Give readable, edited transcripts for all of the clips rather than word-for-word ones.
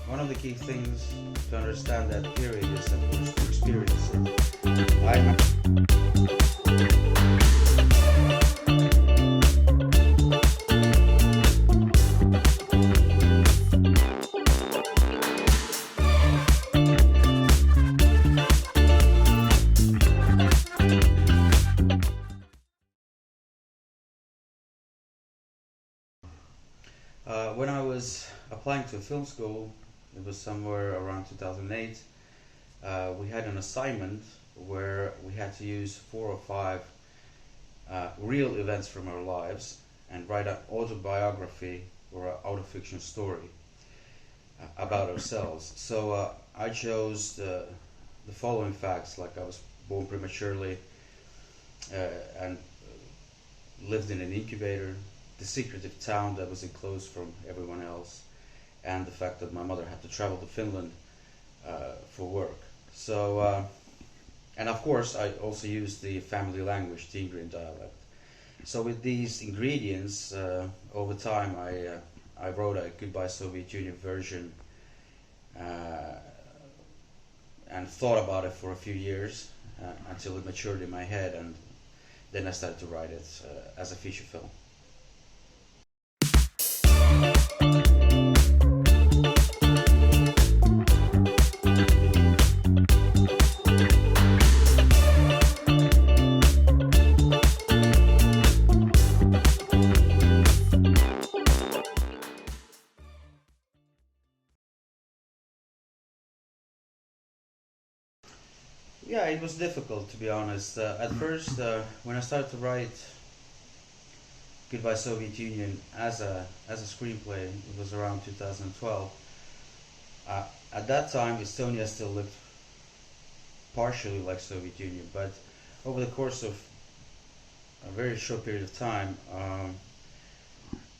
one of the key things to understand that period is, of course, to experience it. I When I was applying to film school, it was somewhere around 2008. We had an assignment where we had to use 4 or 5 real events from our lives and write an autobiography or an autofiction story about ourselves. So I chose the following facts, like I was born prematurely and lived in an incubator, the secretive town that was enclosed from everyone else, and the fact that my mother had to travel to Finland for work. So, and of course, I also used the family language, the Tigrian dialect. So, with these ingredients, over time, I wrote a Goodbye Soviet Union version and thought about it for a few years until it matured in my head, and then I started to write it as a feature film. Yeah, it was difficult, to be honest. At first, when I started to write Goodbye Soviet Union as a screenplay, it was around 2012. At that time, Estonia still looked partially like Soviet Union, but over the course of a very short period of time,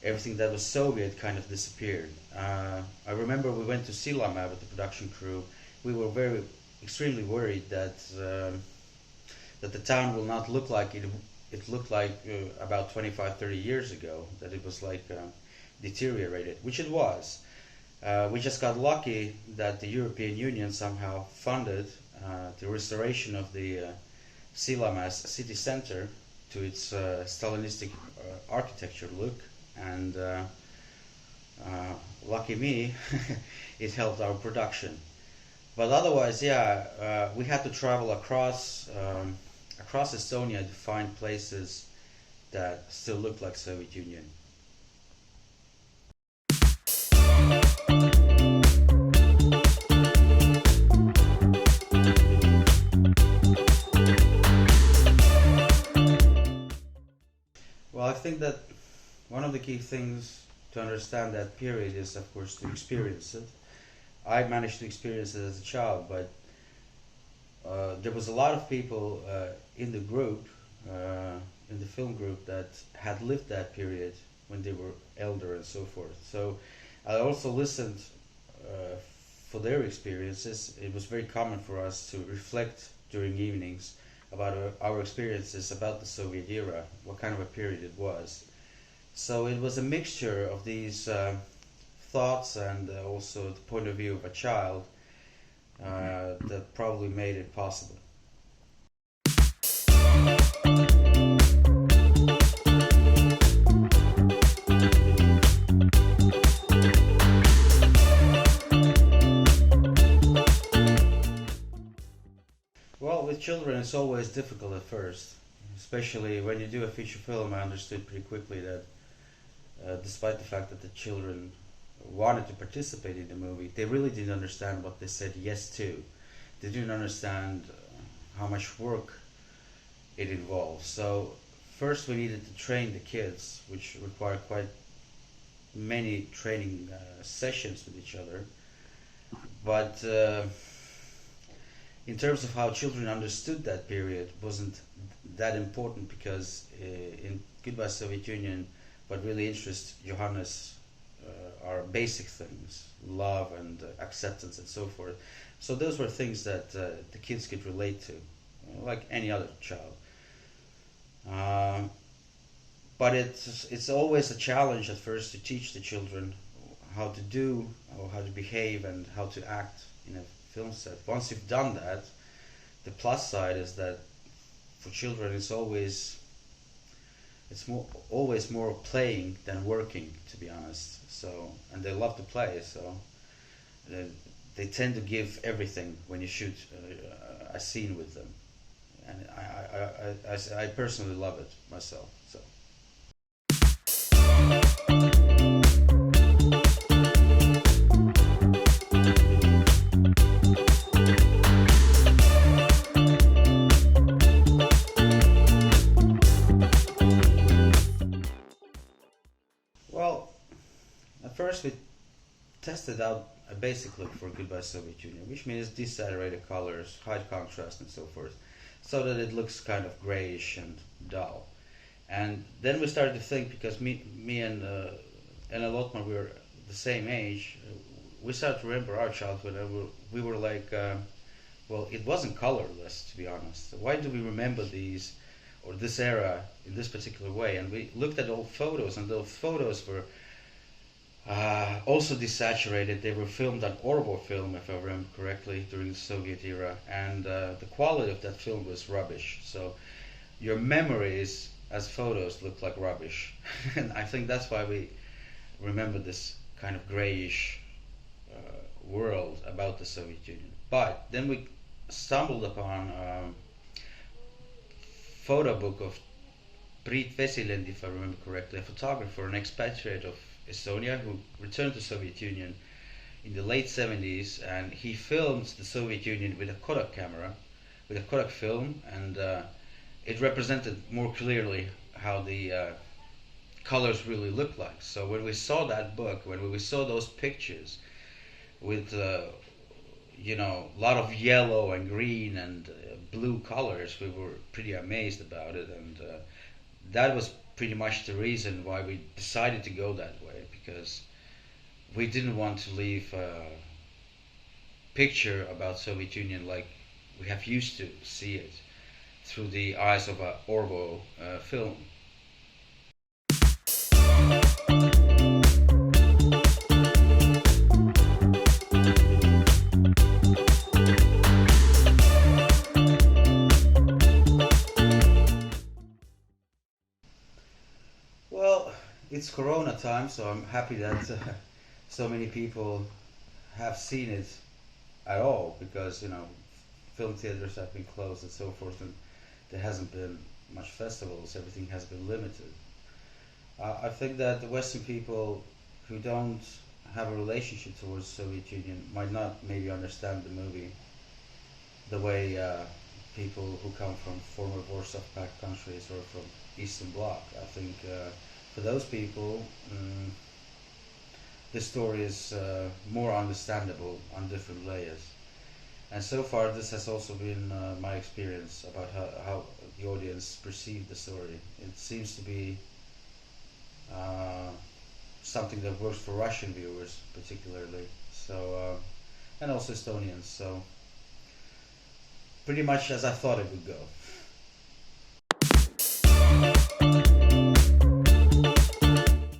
everything that was Soviet kind of disappeared. I remember we went to Sillamäe with the production crew. We were very extremely worried that that the town will not look like it looked like about 25, 30 years ago, that it was like deteriorated, which it was. We just got lucky that the European Union somehow funded the restoration of the Sillamäe city center to its Stalinistic architecture look, and lucky me, it helped our production. But otherwise, yeah, we had to travel across Estonia to find places that still look like Soviet Union. Well, I think that one of the key things to understand that period is, of course, to experience it. I managed to experience it as a child, but there was a lot of people in the group, in the film group, that had lived that period when they were elder and so forth. So I also listened for their experiences. It was very common for us to reflect during evenings about our experiences about the Soviet era, what kind of a period it was. So it was a mixture of these thoughts and also the point of view of a child that probably made it possible. Well, with children, it's always difficult at first, especially when you do a feature film. I understood pretty quickly that despite the fact that the children wanted to participate in the movie, they really didn't understand what they said yes to. They didn't understand how much work it involves. So first we needed to train the kids, which required quite many training sessions with each other. But in terms of how children understood that period, wasn't that important, because in Goodbye Soviet Union, what really interests Johannes are basic things, love and acceptance and so forth. So those were things that the kids could relate to, like any other child. Um, but it's always a challenge at first to teach the children how to do or how to behave and how to act in a film set. Once you've done that, the plus side is that for children it's more always more playing than working, to be honest. So, and they love to play, so they, they tend to give everything when you shoot a scene with them, and I personally love it myself. So. Well, at first we tested out a basic look for Goodbye Soviet Union, which means desaturated colors, high contrast, and so forth, so that it looks kind of grayish and dull. And then we started to think, because me and Lotman, we were the same age. We started to remember our childhood, and we were like, well, it wasn't colorless, to be honest. Why do we remember these or this era in this particular way? And we looked at old photos, and those photos were also desaturated. They were filmed on Orbo film, if I remember correctly, during the Soviet era, and the quality of that film was rubbish. So your memories as photos look like rubbish, and I think that's why we remember this kind of grayish world about the Soviet Union. But then we stumbled upon photo book of Priit Vesilend, if I remember correctly, a photographer, an expatriate of Estonia who returned to the Soviet Union in the late 70s, and he filmed the Soviet Union with a Kodak camera, with a Kodak film, and it represented more clearly how the colors really look like. So when we saw that book, when we saw those pictures with a lot of yellow and green and blue colors, we were pretty amazed about it, and that was pretty much the reason why we decided to go that way, because we didn't want to leave a picture about Soviet Union like we have used to see it through the eyes of a Orbo film. Well, it's Corona time, so I'm happy that so many people have seen it at all, because film theaters have been closed and so forth, and there hasn't been much festivals. Everything has been limited. I think that the Western people who don't have a relationship towards the Soviet Union might not maybe understand the movie the way people who come from former Warsaw Pact countries or from Eastern Bloc. I think for those people, the story is more understandable on different layers. And so far, this has also been my experience about how the audience perceived the story. It seems to be something that works for Russian viewers particularly, so and also Estonians. So pretty much as I thought it would go.